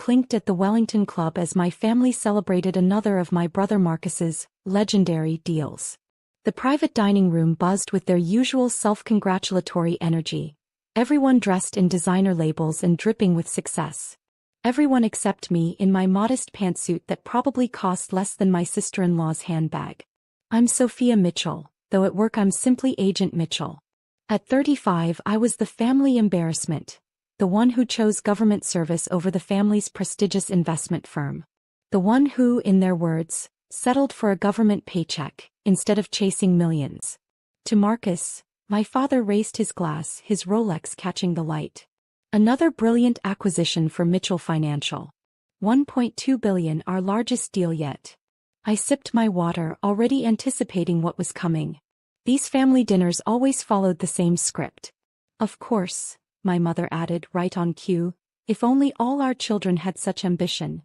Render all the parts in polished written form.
clinked at the Wellington Club as my family celebrated another of my brother Marcus's legendary deals. The private dining room buzzed with their usual self-congratulatory energy. Everyone dressed in designer labels and dripping with success. Everyone except me in my modest pantsuit that probably cost less than my sister-in-law's handbag. I'm Sophia Mitchell, though at work I'm simply Agent Mitchell. At 35 I was the family embarrassment, the one who chose government service over the family's prestigious investment firm. The one who, in their words, settled for a government paycheck, instead of chasing millions. To Marcus, my father raised his glass, his Rolex catching the light. Another brilliant acquisition for Mitchell Financial. $1.2 billion, our largest deal yet. I sipped my water, already anticipating what was coming. These family dinners always followed the same script. Of course, my mother added, right on cue, if only all our children had such ambition.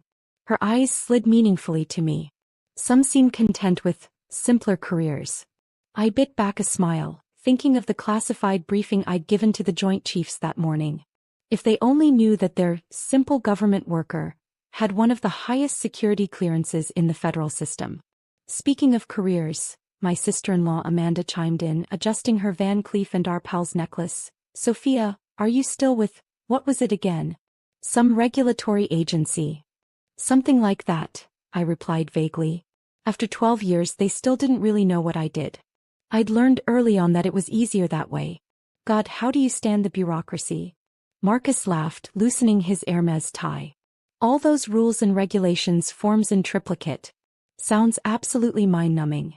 Her eyes slid meaningfully to me. Some seemed content with simpler careers. I bit back a smile, thinking of the classified briefing I'd given to the Joint Chiefs that morning. If they only knew that their simple government worker had one of the highest security clearances in the federal system. Speaking of careers, my sister-in-law Amanda chimed in, adjusting her Van Cleef & Arpels necklace. Sophia, are you still with, what was it again? Some regulatory agency. Something like that, I replied vaguely. After 12 years they still didn't really know what I did. I'd learned early on that it was easier that way. God, how do you stand the bureaucracy? Marcus laughed, loosening his Hermes tie. All those rules and regulations, forms in triplicate. Sounds absolutely mind-numbing.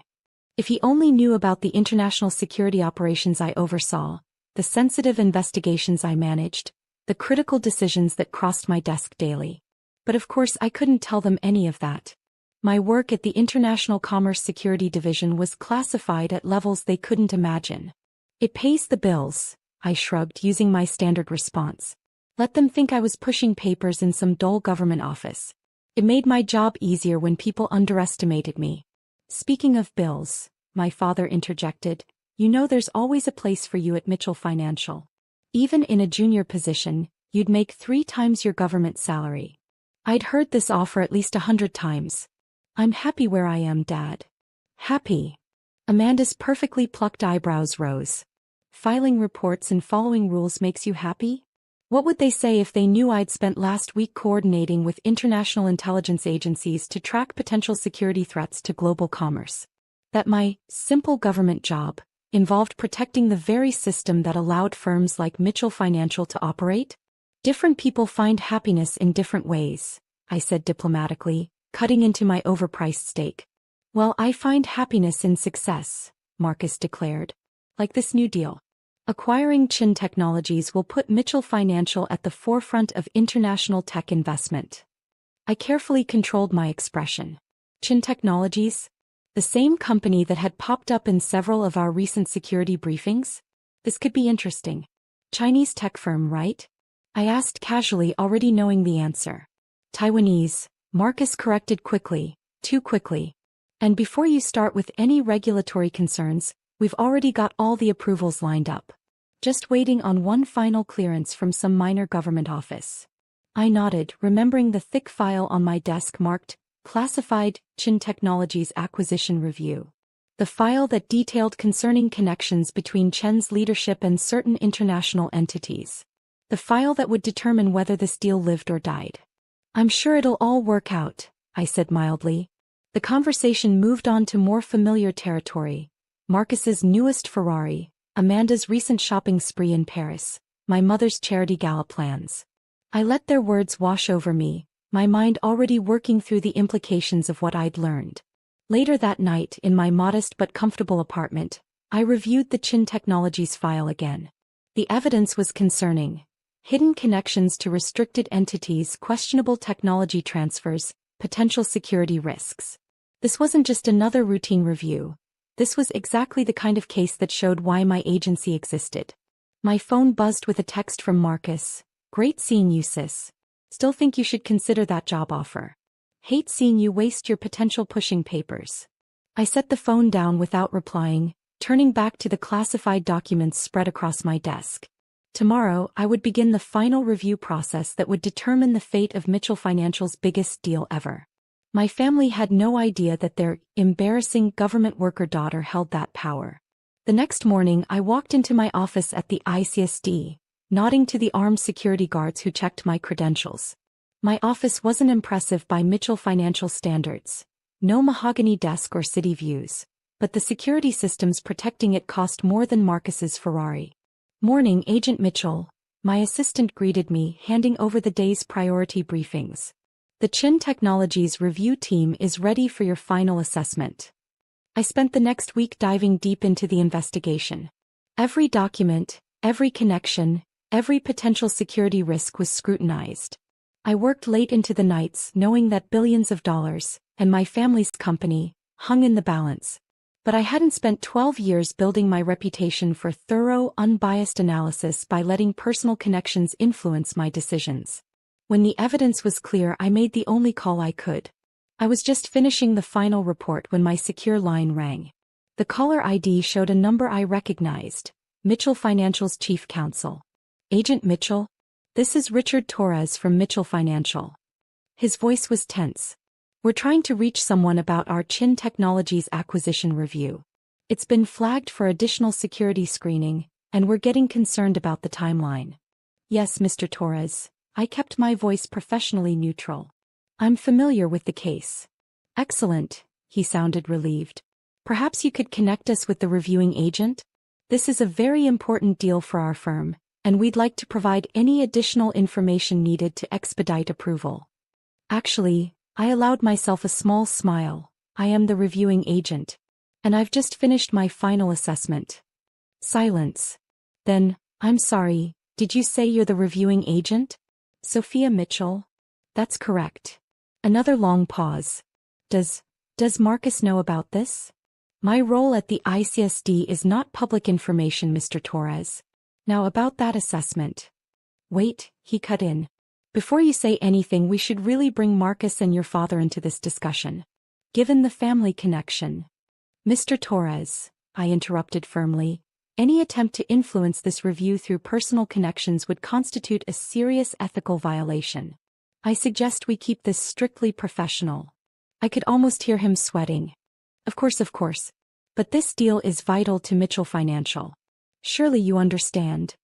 If he only knew about the international security operations I oversaw, the sensitive investigations I managed, the critical decisions that crossed my desk daily. But of course I couldn't tell them any of that. My work at the International Commerce Security Division was classified at levels they couldn't imagine. It pays the bills, I shrugged, using my standard response. Let them think I was pushing papers in some dull government office. It made my job easier when people underestimated me. Speaking of bills, my father interjected, you know there's always a place for you at Mitchell Financial. Even in a junior position, you'd make 3 times your government salary. I'd heard this offer at least 100 times. I'm happy where I am, Dad. Happy? Amanda's perfectly plucked eyebrows rose. Filing reports and following rules makes you happy? What would they say if they knew I'd spent last week coordinating with international intelligence agencies to track potential security threats to global commerce? That my simple government job involved protecting the very system that allowed firms like Mitchell Financial to operate? Different people find happiness in different ways, I said diplomatically, cutting into my overpriced steak. Well, I find happiness in success, Marcus declared. Like this new deal. Acquiring Chin Technologies will put Mitchell Financial at the forefront of international tech investment. I carefully controlled my expression. Chin Technologies? The same company that had popped up in several of our recent security briefings? This could be interesting. Chinese tech firm, right? I asked casually, already knowing the answer. Taiwanese, Marcus corrected quickly, too quickly. And before you start with any regulatory concerns, we've already got all the approvals lined up. Just waiting on one final clearance from some minor government office. I nodded, remembering the thick file on my desk marked, Classified, Chin Technologies Acquisition Review. The file that detailed concerning connections between Chen's leadership and certain international entities. The file that would determine whether this deal lived or died. I'm sure it'll all work out, I said mildly. The conversation moved on to more familiar territory. Marcus's newest Ferrari, Amanda's recent shopping spree in Paris, my mother's charity gala plans. I let their words wash over me, my mind already working through the implications of what I'd learned. Later that night, in my modest but comfortable apartment, I reviewed the Chin Technologies file again. The evidence was concerning. Hidden connections to restricted entities, questionable technology transfers, potential security risks. This wasn't just another routine review. This was exactly the kind of case that showed why my agency existed. My phone buzzed with a text from Marcus. Great seeing you, sis. Still think you should consider that job offer. Hate seeing you waste your potential pushing papers. I set the phone down without replying, turning back to the classified documents spread across my desk. Tomorrow, I would begin the final review process that would determine the fate of Mitchell Financial's biggest deal ever. My family had no idea that their embarrassing government worker daughter held that power. The next morning, I walked into my office at the ICSD, nodding to the armed security guards who checked my credentials. My office wasn't impressive by Mitchell Financial standards. No mahogany desk or city views. But the security systems protecting it cost more than Marcus's Ferrari. "Morning, Agent Mitchell," my assistant greeted me, handing over the day's priority briefings. "The Chin Technologies review team is ready for your final assessment." I spent the next week diving deep into the investigation. Every document, every connection, every potential security risk was scrutinized. I worked late into the nights knowing that billions of dollars, and my family's company, hung in the balance. But I hadn't spent 12 years building my reputation for thorough, unbiased analysis by letting personal connections influence my decisions. When the evidence was clear, I made the only call I could. I was just finishing the final report when my secure line rang. The caller ID showed a number I recognized, Mitchell Financial's chief counsel. "Agent Mitchell? This is Richard Torres from Mitchell Financial." His voice was tense. "We're trying to reach someone about our Chin Technologies acquisition review. It's been flagged for additional security screening, and we're getting concerned about the timeline." "Yes, Mr. Torres." I kept my voice professionally neutral. "I'm familiar with the case." "Excellent," he sounded relieved. "Perhaps you could connect us with the reviewing agent? This is a very important deal for our firm, and we'd like to provide any additional information needed to expedite approval." Actually, I allowed myself a small smile. "I am the reviewing agent. And I've just finished my final assessment." Silence. "Then, I'm sorry, did you say you're the reviewing agent?" "Sophia Mitchell?" "That's correct." Another long pause. Does Marcus know about this?" "My role at the ICSD is not public information, Mr. Torres. Now about that assessment." "Wait," he cut in. "Before you say anything, we should really bring Marcus and your father into this discussion. Given the family connection." "Mr. Torres," I interrupted firmly, "any attempt to influence this review through personal connections would constitute a serious ethical violation. I suggest we keep this strictly professional." I could almost hear him sweating. Of course. But this deal is vital to Mitchell Financial. Surely you understand."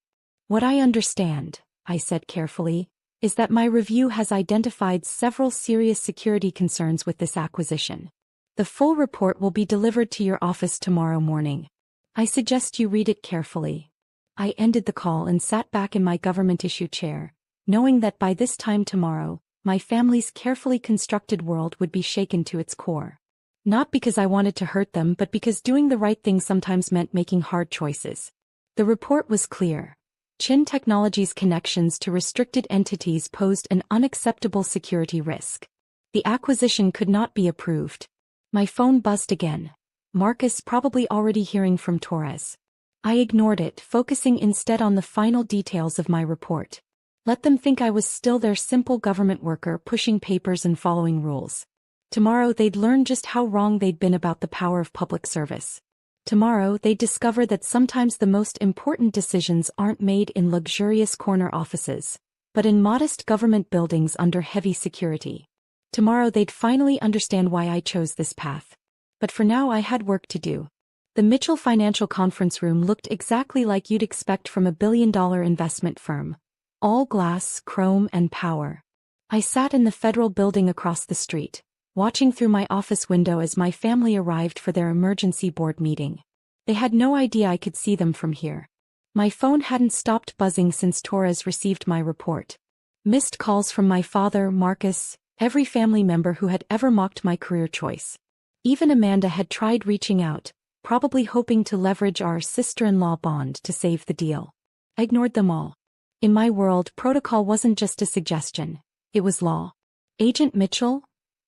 "What I understand," I said carefully, "is that my review has identified several serious security concerns with this acquisition. The full report will be delivered to your office tomorrow morning. I suggest you read it carefully." I ended the call and sat back in my government-issue chair, knowing that by this time tomorrow, my family's carefully constructed world would be shaken to its core. Not because I wanted to hurt them, but because doing the right thing sometimes meant making hard choices. The report was clear. Chin Technologies' connections to restricted entities posed an unacceptable security risk. The acquisition could not be approved. My phone buzzed again. Marcus probably already hearing from Torres. I ignored it, focusing instead on the final details of my report. Let them think I was still their simple government worker pushing papers and following rules. Tomorrow they'd learn just how wrong they'd been about the power of public service. Tomorrow they'd discover that sometimes the most important decisions aren't made in luxurious corner offices, but in modest government buildings under heavy security. Tomorrow they'd finally understand why I chose this path. But for now I had work to do. The Mitchell Financial conference room looked exactly like you'd expect from a billion-dollar investment firm. All glass, chrome, and power. I sat in the federal building across the street, watching through my office window as my family arrived for their emergency board meeting. They had no idea I could see them from here. My phone hadn't stopped buzzing since Torres received my report. Missed calls from my father, Marcus, every family member who had ever mocked my career choice. Even Amanda had tried reaching out, probably hoping to leverage our sister-in-law bond to save the deal. I ignored them all. In my world, protocol wasn't just a suggestion, it was law. "Agent Mitchell?"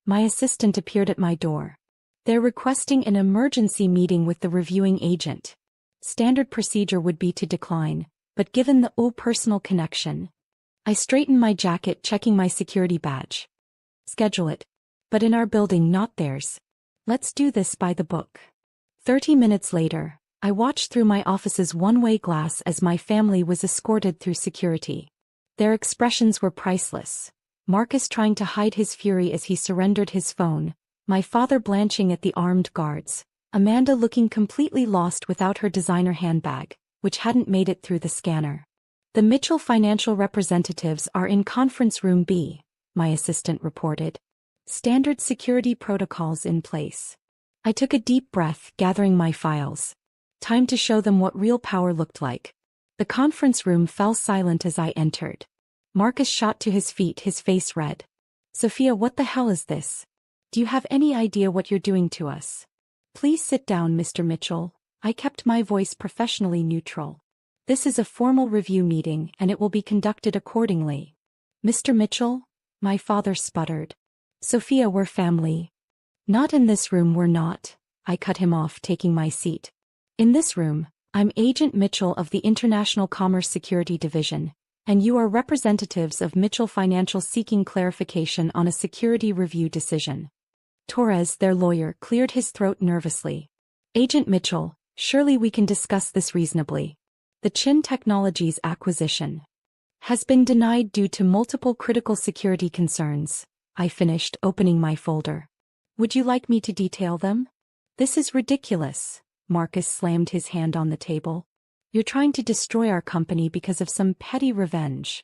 My assistant appeared at my door. "They're requesting an emergency meeting with the reviewing agent." Standard procedure would be to decline, but given the personal connection. I straightened my jacket, checking my security badge. "Schedule it. But in our building, not theirs. Let's do this by the book." 30 minutes later, I watched through my office's one-way glass as my family was escorted through security. Their expressions were priceless. Marcus trying to hide his fury as he surrendered his phone, my father blanching at the armed guards, Amanda looking completely lost without her designer handbag, which hadn't made it through the scanner. The Mitchell financial representatives are in conference room B, my assistant reported. Standard security protocols in place. I took a deep breath, gathering my files. Time to show them what real power looked like. The conference room fell silent as I entered. Marcus shot to his feet, his face red. Sophia, what the hell is this? Do you have any idea what you're doing to us? Please sit down, Mr. Mitchell. I kept my voice professionally neutral. This is a formal review meeting and it will be conducted accordingly. Mr. Mitchell? My father sputtered. Sophia, we're family. Not in this room, we're not. I cut him off, taking my seat. In this room, I'm Agent Mitchell of the International Commerce Security Division, and you are representatives of Mitchell Financial seeking clarification on a security review decision. Torres, their lawyer, cleared his throat nervously. Agent Mitchell, surely we can discuss this reasonably. The Chin Technologies acquisition has been denied due to multiple critical security concerns. I finished, opening my folder. Would you like me to detail them? This is ridiculous. Marcus slammed his hand on the table. You're trying to destroy our company because of some petty revenge.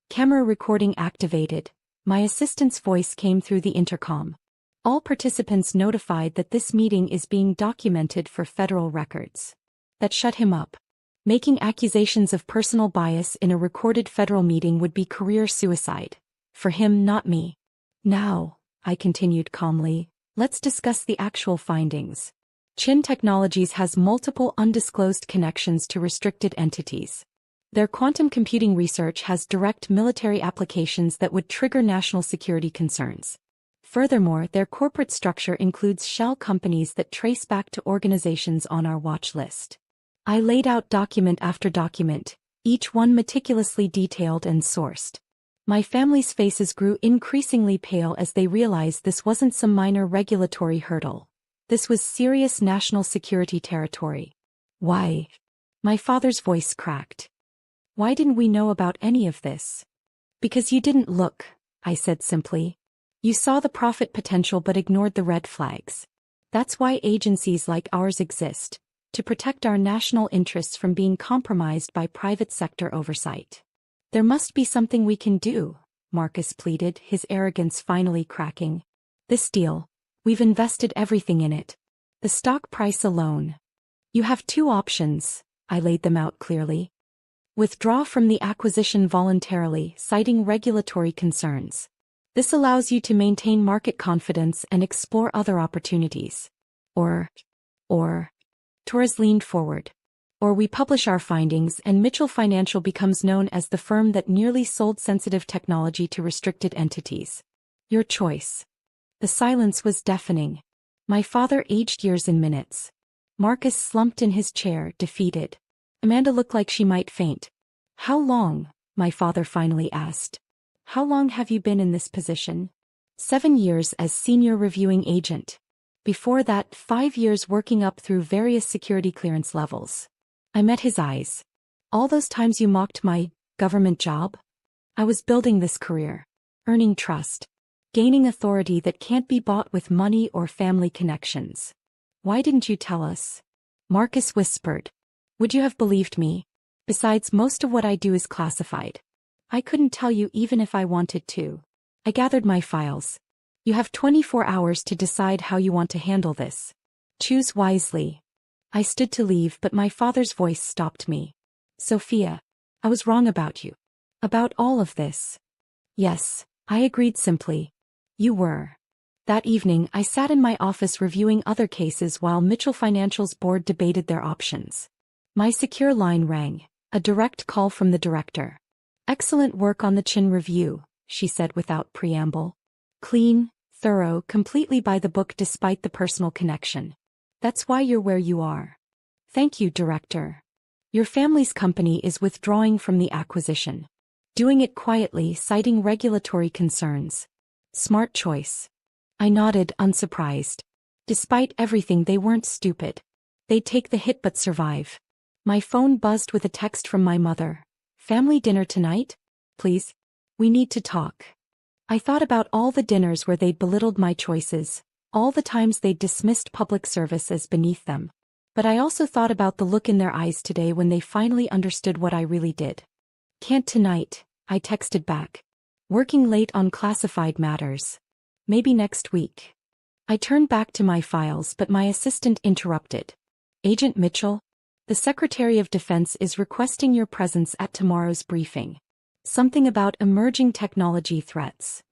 Camera recording activated. My assistant's voice came through the intercom. All participants notified that this meeting is being documented for federal records. That shut him up. Making accusations of personal bias in a recorded federal meeting would be career suicide. For him, not me. Now, I continued calmly, let's discuss the actual findings. Chin Technologies has multiple undisclosed connections to restricted entities. Their quantum computing research has direct military applications that would trigger national security concerns. Furthermore, their corporate structure includes shell companies that trace back to organizations on our watch list. I laid out document after document, each one meticulously detailed and sourced. My family's faces grew increasingly pale as they realized this wasn't some minor regulatory hurdle. This was serious national security territory. Why? My father's voice cracked. Why didn't we know about any of this? Because you didn't look, I said simply. You saw the profit potential but ignored the red flags. That's why agencies like ours exist, to protect our national interests from being compromised by private sector oversight. There must be something we can do, Marcus pleaded, his arrogance finally cracking. This deal, we've invested everything in it. The stock price alone. You have two options, I laid them out clearly. Withdraw from the acquisition voluntarily, citing regulatory concerns. This allows you to maintain market confidence and explore other opportunities. Or, Torres leaned forward. Or we publish our findings and Mitchell Financial becomes known as the firm that nearly sold sensitive technology to restricted entities. Your choice. The silence was deafening. My father aged years in minutes. Marcus slumped in his chair, defeated. Amanda looked like she might faint. How long? My father finally asked. How long have you been in this position? 7 years as senior reviewing agent. Before that, 5 years working up through various security clearance levels. I met his eyes. All those times you mocked my government job? I was building this career. Earning trust. Gaining authority that can't be bought with money or family connections. Why didn't you tell us? Marcus whispered. Would you have believed me? Besides, most of what I do is classified. I couldn't tell you even if I wanted to. I gathered my files. You have 24 hours to decide how you want to handle this. Choose wisely. I stood to leave, but my father's voice stopped me. Sophia, I was wrong about you. About all of this. Yes, I agreed simply. You were. That evening, I sat in my office reviewing other cases while Mitchell Financial's board debated their options. My secure line rang, a direct call from the director. Excellent work on the Chin review, she said without preamble. Clean, thorough, completely by the book despite the personal connection. That's why you're where you are. Thank you, Director. Your family's company is withdrawing from the acquisition. Doing it quietly, citing regulatory concerns. Smart choice. I nodded, unsurprised. Despite everything, they weren't stupid. They'd take the hit but survive. My phone buzzed with a text from my mother. "Family dinner tonight? Please? We need to talk." I thought about all the dinners where they'd belittled my choices, all the times they'd dismissed public service as beneath them. But I also thought about the look in their eyes today when they finally understood what I really did. "Can't tonight," I texted back. "Working late on classified matters. Maybe next week." I turned back to my files but my assistant interrupted. "Agent Mitchell? The Secretary of Defense is requesting your presence at tomorrow's briefing. Something about emerging technology threats."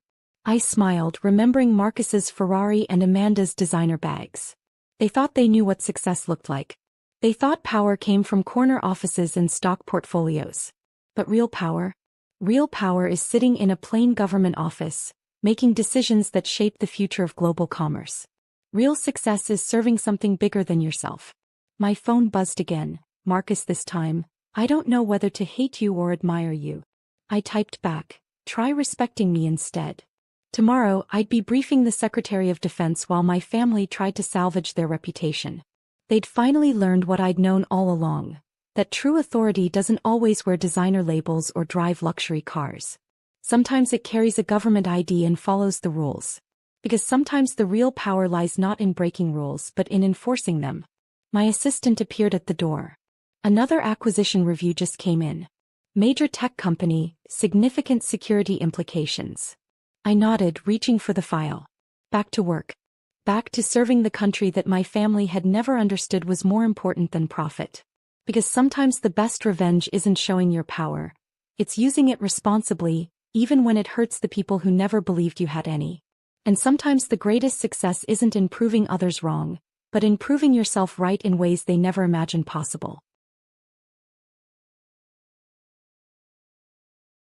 I smiled, remembering Marcus's Ferrari and Amanda's designer bags. They thought they knew what success looked like. They thought power came from corner offices and stock portfolios. But real power? Real power is sitting in a plain government office, making decisions that shape the future of global commerce. Real success is serving something bigger than yourself. My phone buzzed again. "Marcus, this time, I don't know whether to hate you or admire you." I typed back, "Try respecting me instead." Tomorrow, I'd be briefing the Secretary of Defense while my family tried to salvage their reputation. They'd finally learned what I'd known all along, that true authority doesn't always wear designer labels or drive luxury cars. Sometimes it carries a government ID and follows the rules. Because sometimes the real power lies not in breaking rules but in enforcing them. My assistant appeared at the door. "Another acquisition review just came in. Major tech company, significant security implications." I nodded, reaching for the file. Back to work. Back to serving the country that my family had never understood was more important than profit. Because sometimes the best revenge isn't showing your power. It's using it responsibly, even when it hurts the people who never believed you had any. And sometimes the greatest success isn't in proving others wrong, but in proving yourself right in ways they never imagined possible.